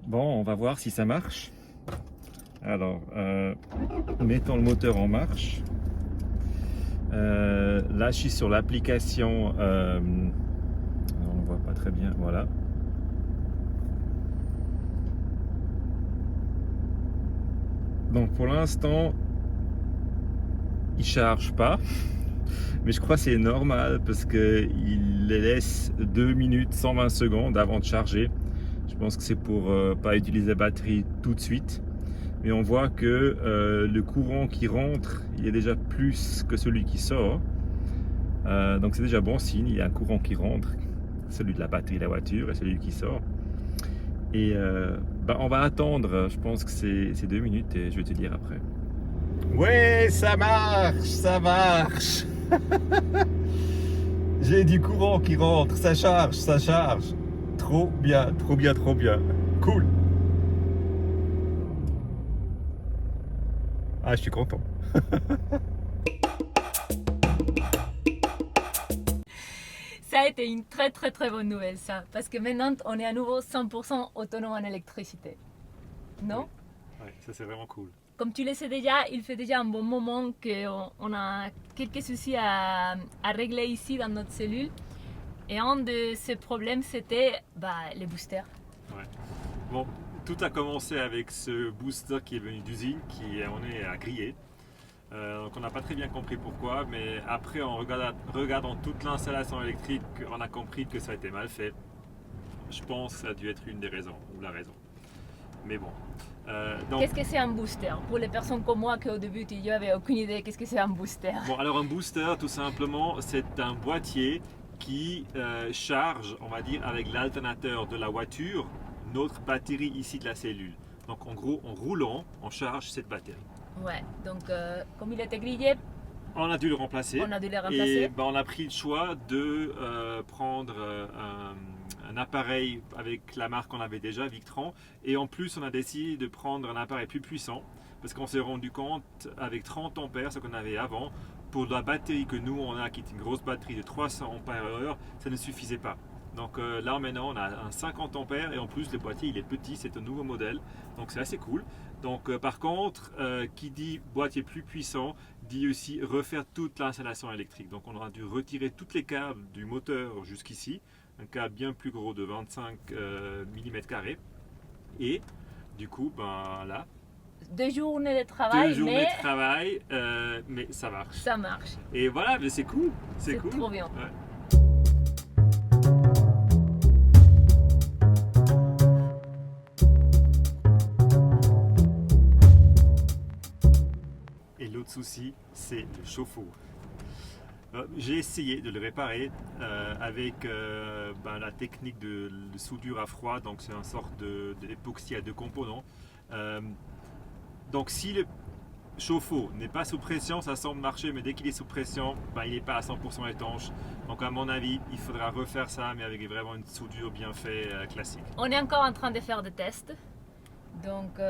Bon, on va voir si ça marche. Alors, mettons le moteur en marche. Là, je suis sur l'application. On ne voit pas très bien. Voilà. Donc, pour l'instant, il charge pas. Mais je crois que c'est normal parce qu'il laisse 2 minutes 120 secondes avant de charger. Je pense que c'est pour pas utiliser la batterie tout de suite. Mais on voit que le courant qui rentre, il est déjà plus que celui qui sort. Donc c'est déjà bon signe, il y a un courant qui rentre, celui de la batterie de la voiture et celui qui sort. Et on va attendre, je pense que c'est 2 minutes et je vais te dire après. Ouais, ça marche, ça marche. J'ai du courant qui rentre, ça charge, ça charge. Trop bien, trop bien, trop bien. Cool. Ah, je suis content. Ça a été une très très très bonne nouvelle ça, parce que maintenant on est à nouveau 100% autonome en électricité. Non? Ouais, ça c'est vraiment cool. Comme tu le sais déjà, il fait déjà un bon moment qu'on a quelques soucis à régler ici dans notre cellule. Et un de ces problèmes, c'était les boosters. Ouais. Bon, tout a commencé avec ce booster qui est venu d'usine, qui on est à griller. Donc on n'a pas très bien compris pourquoi, mais après en regardant toute l'installation électrique, on a compris que ça a été mal fait. Je pense que ça a dû être une des raisons, ou la raison. Mais bon. Donc, qu'est-ce que c'est un booster? Pour les personnes comme moi qui au début n'avaient aucune idée, qu'est-ce que c'est un booster? bon, alors un booster, tout simplement, c'est un boîtier qui charge, on va dire, avec l'alternateur de la voiture, notre batterie ici de la cellule. Donc en gros, en roulant, on charge cette batterie. Ouais, donc comme il était grillé, on a dû le remplacer. Et on a pris le choix de prendre un appareil avec la marque qu'on avait déjà, Victran. Et en plus, on a décidé de prendre un appareil plus puissant parce qu'on s'est rendu compte avec 30 ampères, ce qu'on avait avant, pour la batterie que nous on a, qui est une grosse batterie de 300 ampères/heure, ça ne suffisait pas. Donc là maintenant on a un 50 ampères et en plus le boîtier il est petit, c'est un nouveau modèle, donc c'est assez cool. Donc par contre, qui dit boîtier plus puissant, dit aussi refaire toute l'installation électrique. Donc on aura dû retirer toutes les câbles du moteur jusqu'ici, un câble bien plus gros de 25 mm². Et du coup, là, 2 journées de travail, de travail, mais ça marche. Ça marche. Et voilà, mais c'est cool. C'est cool. Trop bien. Ouais. Et l'autre souci, c'est le chauffe-eau. J'ai essayé de le réparer avec la technique de soudure à froid, donc c'est une sorte d'époxy à 2 composants. Donc si le chauffe-eau n'est pas sous pression, ça semble marcher, mais dès qu'il est sous pression, il n'est pas à 100% étanche. Donc à mon avis, il faudra refaire ça, mais avec vraiment une soudure bien faite classique. On est encore en train de faire des tests, donc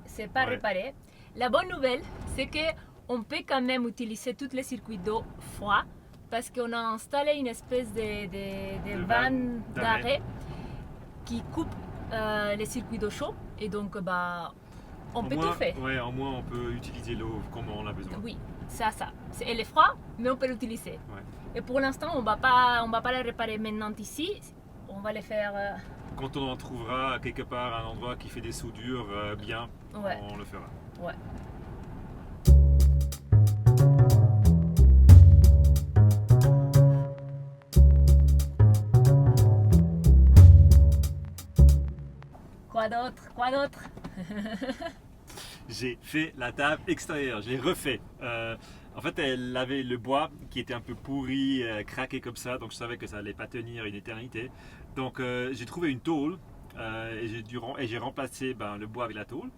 c'est pas réparé. La bonne nouvelle, c'est qu'on peut quand même utiliser tous les circuits d'eau froid parce qu'on a installé une espèce de vanne d'arrêt qui coupe les circuits d'eau chaud et donc on peut tout faire. Ouais, au moins on peut utiliser l'eau comme on a besoin. Oui, ça. Elle est froide, mais on peut l'utiliser. Ouais. Et pour l'instant, on va pas la réparer maintenant ici. On va les faire. Quand on en trouvera quelque part un endroit qui fait des soudures bien, on le fera. Ouais. Quoi d'autre J'ai fait la table extérieure, j'ai refait. En fait, elle avait le bois qui était un peu pourri, craqué comme ça, donc je savais que ça allait pas tenir une éternité. Donc j'ai trouvé une tôle et j'ai remplacé le bois avec la tôle.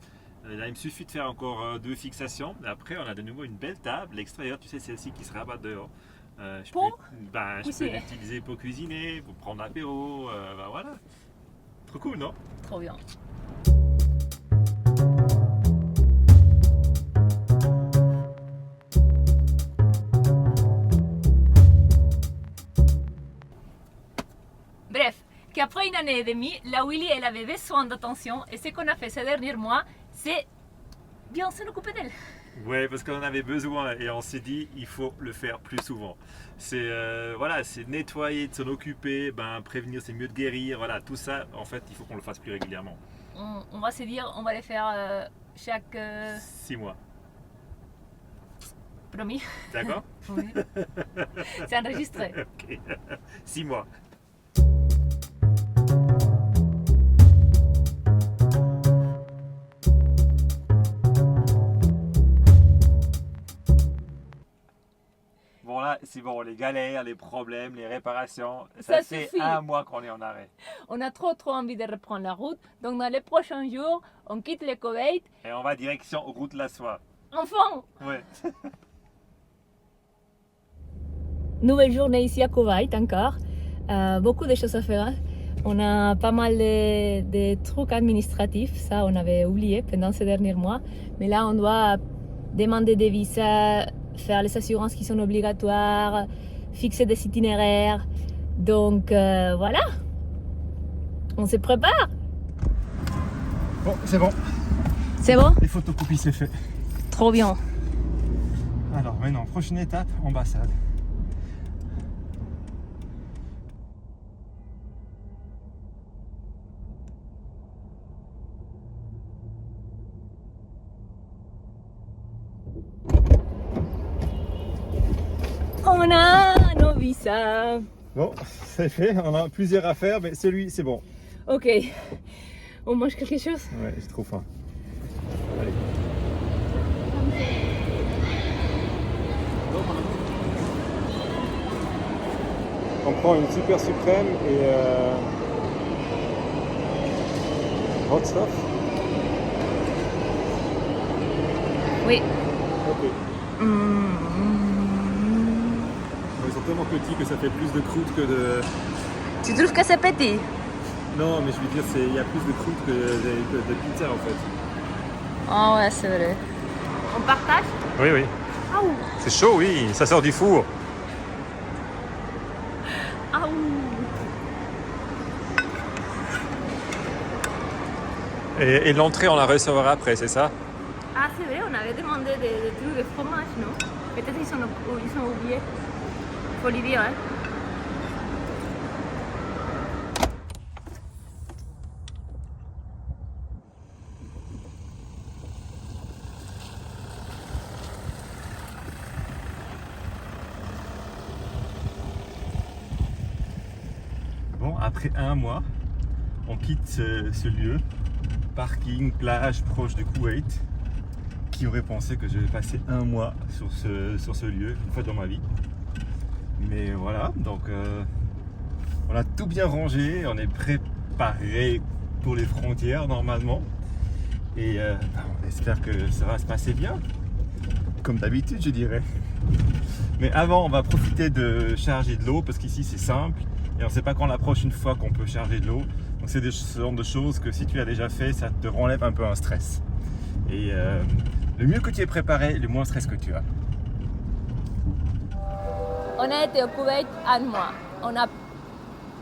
Là, il me suffit de faire encore 2 fixations. Et après, on a de nouveau une belle table extérieure, tu sais, celle-ci qui se rabat dehors. Je peux l'utiliser pour cuisiner, pour prendre l'apéro, voilà. Trop cool, non? Trop bien. Bref, qu'après une année et demie, la Willy, elle avait besoin d'attention. Et ce qu'on a fait ces derniers mois, c'est bien s'en occuper d'elle. Ouais, parce qu'on en avait besoin et on s'est dit il faut le faire plus souvent. C'est voilà, c'est nettoyer, de s'en occuper, prévenir c'est mieux de guérir, voilà, tout ça en fait il faut qu'on le fasse plus régulièrement. On va se dire, on va le faire chaque 6 mois. Promis. D'accord. Oui. C'est enregistré. Ok. 6 mois. Bon là, c'est bon, les galères, les problèmes, les réparations, ça fait suffit. 1 mois qu'on est en arrêt. On a trop envie de reprendre la route. Donc dans les prochains jours, on quitte le Koweït. Et on va direction route la soie. Enfin. Ouais. Nouvelle journée ici à Koweït encore. Beaucoup de choses à faire. On a pas mal de trucs administratifs. Ça, on avait oublié pendant ces derniers mois. Mais là, on doit demander des visas, faire les assurances qui sont obligatoires, fixer des itinéraires. Donc voilà, on se prépare. Bon, c'est bon. C'est bon? Les photocopies, c'est fait. Trop bien. Alors maintenant, prochaine étape, ambassade. On a nos visas. Bon, c'est fait, on a plusieurs à faire, mais celui, c'est bon. Ok, on mange quelque chose? Ouais, j'ai trop faim. Allez. On prend une super suprême et hot stuff. Oui. Ok. Ils sont tellement petits que ça fait plus de croûte que de... Tu trouves que c'est petit? Non, mais je veux dire, il y a plus de croûte que de pizza en fait. Ah ouais, c'est vrai. On partage? Oui, oui. Ah ouh. C'est chaud, oui, ça sort du four. Ah ouh. Et l'entrée, on la recevra après, c'est ça? Ah c'est vrai, on avait demandé des trucs de fromage, non? Peut-être ils sont oubliés. Faut lui dire, hein. Bon, après 1 mois, on quitte ce lieu, parking, plage proche du Koweït. Qui aurait pensé que je vais passer 1 mois sur ce lieu, une fois dans ma vie. Mais voilà, donc on a tout bien rangé, on est préparé pour les frontières normalement. Et on espère que ça va se passer bien, comme d'habitude je dirais. Mais avant, on va profiter de charger de l'eau, parce qu'ici c'est simple. Et on ne sait pas quand la prochaine fois qu'on peut charger de l'eau. Donc c'est ce genre de choses que si tu as déjà fait, ça te enlève un peu un stress. Et le mieux que tu es préparé, le moins stress que tu as. On a été au Koweït 1 mois. On a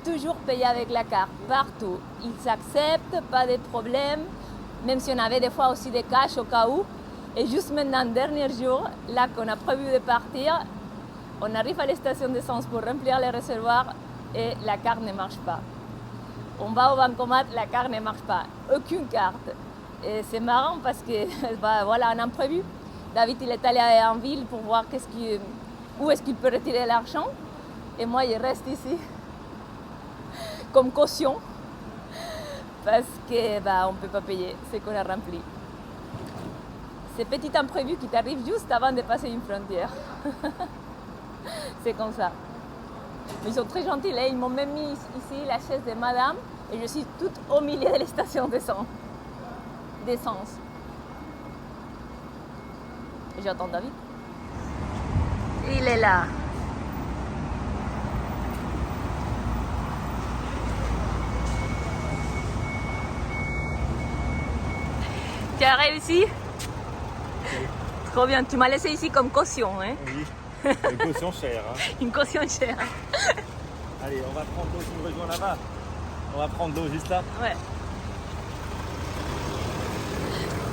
toujours payé avec la carte, partout. Ils acceptent, pas de problème. Même si on avait des fois aussi des cash au cas où. Et juste maintenant, dernier jour, là qu'on a prévu de partir, on arrive à la station d'essence pour remplir les réservoirs et la carte ne marche pas. On va au bancomat, la carte ne marche pas. Aucune carte. Et c'est marrant parce que, voilà, un imprévu. David, il est allé en ville pour voir où est-ce qu'il peut retirer l'argent. Et moi, je reste ici comme caution parce que on ne peut pas payer ce qu'on a rempli. C'est petit imprévu qui t'arrive juste avant de passer une frontière. C'est comme ça. Ils sont très gentils, ils m'ont même mis ici la chaise de madame et je suis toute au milieu de la station d'essence. Et j'attends David. Il est là. Tu as réussi? Trop bien, tu m'as laissé ici comme caution, hein? Oui, une caution chère. Hein. Une caution chère. Allez, on va prendre l'eau qui nous rejoint là-bas. On va prendre l'eau juste là. Ouais.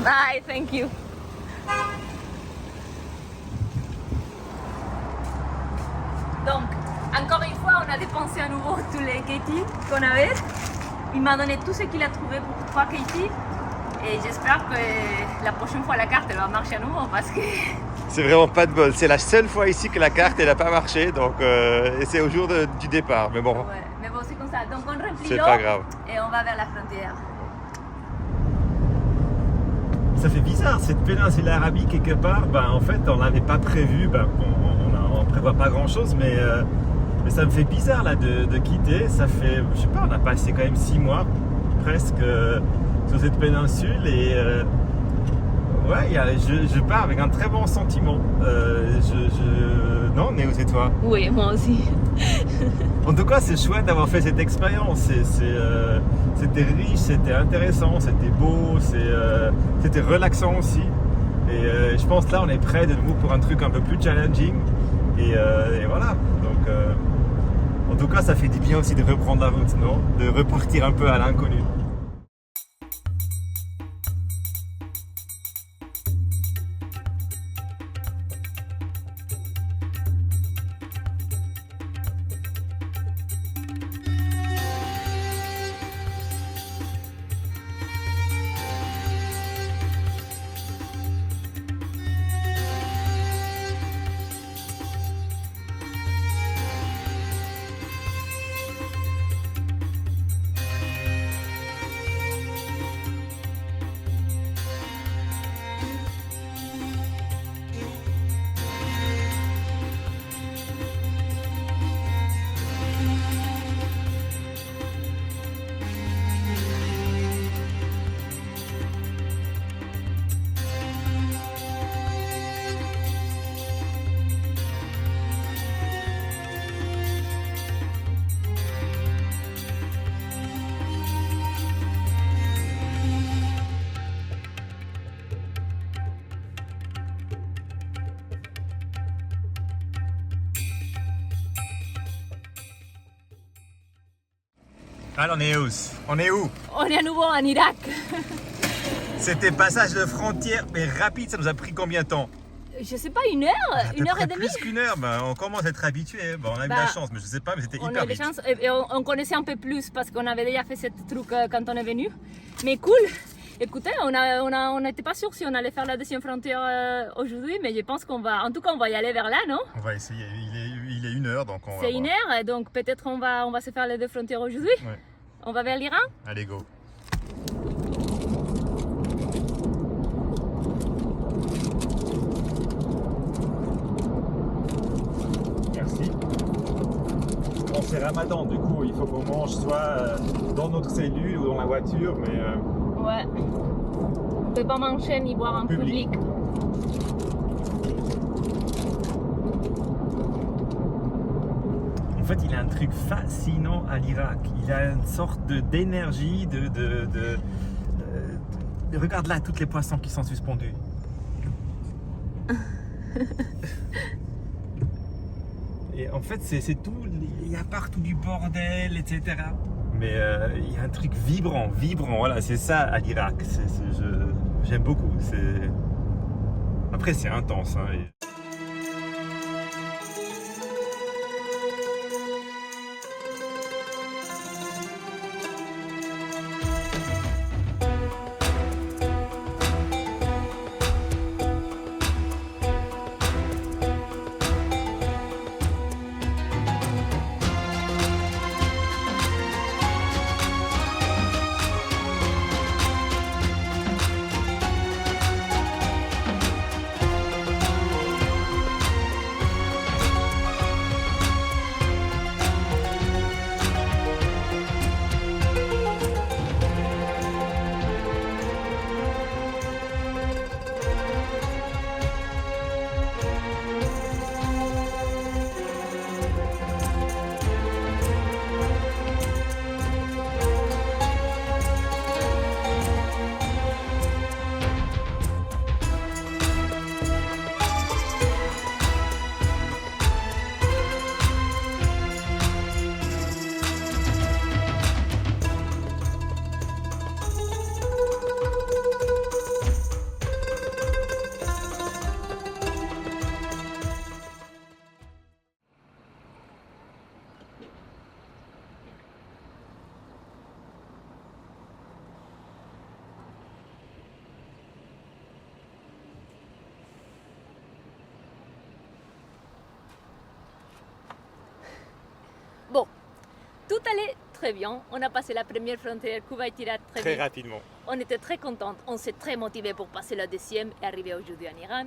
Bye, thank you. Donc, encore une fois, on a dépensé à nouveau tous les Katie qu'on avait. Il m'a donné tout ce qu'il a trouvé pour 3 Katie. Et j'espère que la prochaine fois, la carte elle va marcher à nouveau parce que... C'est vraiment pas de bol. C'est la seule fois ici que la carte elle n'a pas marché. Donc, et c'est au jour du départ. Mais bon, ouais, mais bon, c'est comme ça. Donc, on remplit c'est l'eau pas grave. et on va vers la frontière. Ça fait bizarre, cette péninsule arabique quelque part, en fait on l'avait pas prévu, on prévoit pas grand chose, mais ça me fait bizarre là de quitter. Ça fait, je sais pas, on a passé quand même 6 mois presque sur cette péninsule et ouais, je pars avec un très bon sentiment. Non, Néo, c'est toi? Oui, moi aussi. En tout cas, c'est chouette d'avoir fait cette expérience. C'était riche, c'était intéressant, c'était beau, c'était relaxant aussi. Et je pense que là, on est prêt de nouveau pour un truc un peu plus challenging. Et voilà. Donc, en tout cas, ça fait du bien aussi de reprendre la route, non? De repartir un peu à l'inconnu. Alors on est où? On est à nouveau en Irak. C'était passage de frontière, mais rapide, ça nous a pris combien de temps? Je sais pas, 1 heure, 1 heure et demie. Plus qu'une heure, on commence à être habitué. On a eu de la chance, mais je sais pas, mais c'était hyper vite. On a eu de la chance et on connaissait un peu plus parce qu'on avait déjà fait ce truc quand on est venu. Mais cool. Écoutez, on n'était pas sûr si on allait faire la deuxième frontière aujourd'hui, mais je pense qu'on va, en tout cas, on va y aller vers là, non? On va essayer. Il est 1 heure, donc on va. C'est 1 heure, donc peut-être on va se faire les 2 frontières aujourd'hui. Ouais. On va vers l'Iran? Allez, go. Merci. Bon, c'est Ramadan, du coup, il faut qu'on mange soit dans notre cellule ou dans la voiture, mais... Ouais. On peut pas manger ni boire en public. En fait, il a un truc fascinant à l'Irak. Il a une sorte d'énergie, regarde là, tous les poissons qui sont suspendus. Et en fait, c'est tout. Il y a partout du bordel, etc. Mais il y a un truc vibrant. Voilà, c'est ça à l'Irak. J'aime beaucoup. Après, c'est intense. Hein, tout allait très bien. On a passé la première frontière Koweït-Irak très vite. rapidement. On était très contents. On s'est très motivés pour passer la deuxième et arriver aujourd'hui en Iran.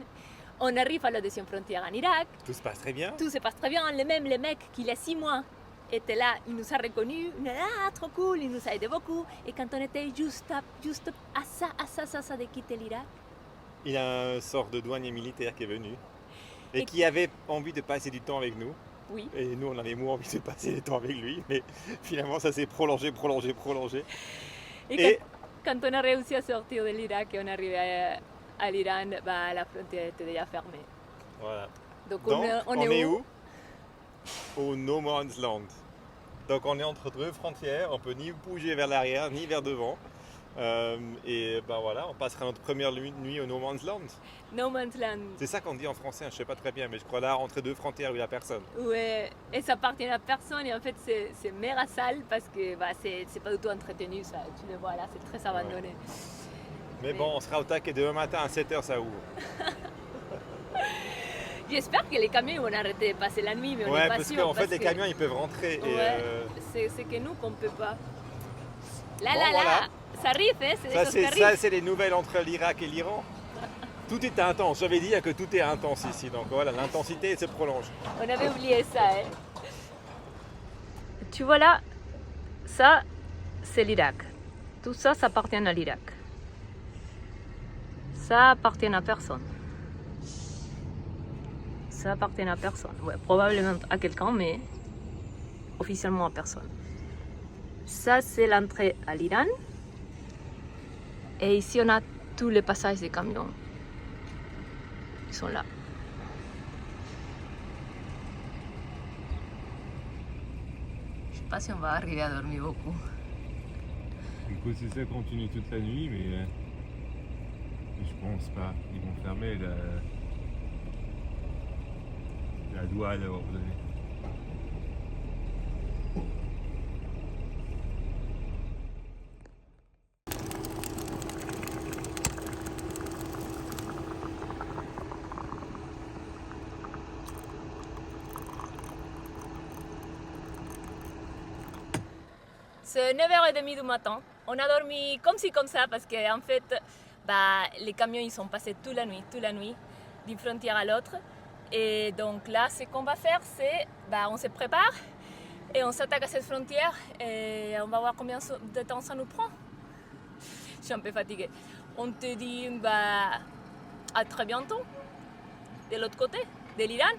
On arrive à la deuxième frontière en Irak. Tout se passe très bien. Tout se passe très bien. Les mecs qui il y a 6 mois était là, il nous a reconnus. Il nous a dit, ah, trop cool, il nous a aidé beaucoup. Et quand on était juste à ça de quitter l'Irak, Il y a un sort de douanier militaire qui est venu et qui avait envie de passer du temps avec nous. oui. Et nous, on avait moins envie de passer du temps avec lui. Mais finalement, ça s'est prolongé. Et quand on a réussi à sortir de l'Irak et on est arrivé à l'Iran, bah, la frontière était déjà fermée. Voilà. Donc Donc, on est où? Au No Man's Land. Donc on est entre deux frontières, on peut ni bouger vers l'arrière ni vers devant. Et ben voilà, on passera notre première nuit au No Man's Land. No Man's Land. C'est ça qu'on dit en français, je sais pas très bien, mais je crois là entre deux frontières où il n'y a personne. Ouais, et ça appartient à personne et en fait c'est méga sale parce que bah, c'est pas du tout entretenu, ça, tu le vois là, c'est très abandonné. Mais bon, on sera au taquet demain matin à 7h, ça ouvre. J'espère que les camions vont arrêter de passer la nuit, mais on n'est pas sûr. Parce qu'en fait, les camions, ils peuvent rentrer. Ouais, c'est que nous qu'on peut pas. Là, Bon, là, voilà. là, ça arrive, hein, c'est des choses qui Ça, arrivent. c'est les nouvelles entre l'Irak et l'Iran. Tout est intense, j'avais dit que tout est intense ici, donc voilà, l'intensité se prolonge. On avait oublié ça, hein. Tu vois là, ça, c'est l'Irak. Tout ça, ça appartient à l'Irak. Ça appartient à personne. Ça appartient à personne. Ouais, probablement à quelqu'un, mais officiellement à personne. Ça, c'est l'entrée à l'Iran. Et ici, on a tous les passages des camions. Ils sont là. Je sais pas si on va arriver à dormir beaucoup. Du coup, si ça continue toute la nuit, mais je pense pas. Ils vont fermer la douane à un moment donné. C'est 9h30 du matin. On a dormi comme ci comme ça parce qu'en fait, bah, les camions ils sont passés toute la nuit, d'une frontière à l'autre. Et donc là, ce qu'on va faire, c'est bah, on se prépare et on s'attaque à cette frontière et on va voir combien de temps ça nous prend. Je suis un peu fatiguée. On te dit bah, à très bientôt, de l'autre côté, de l'Iran.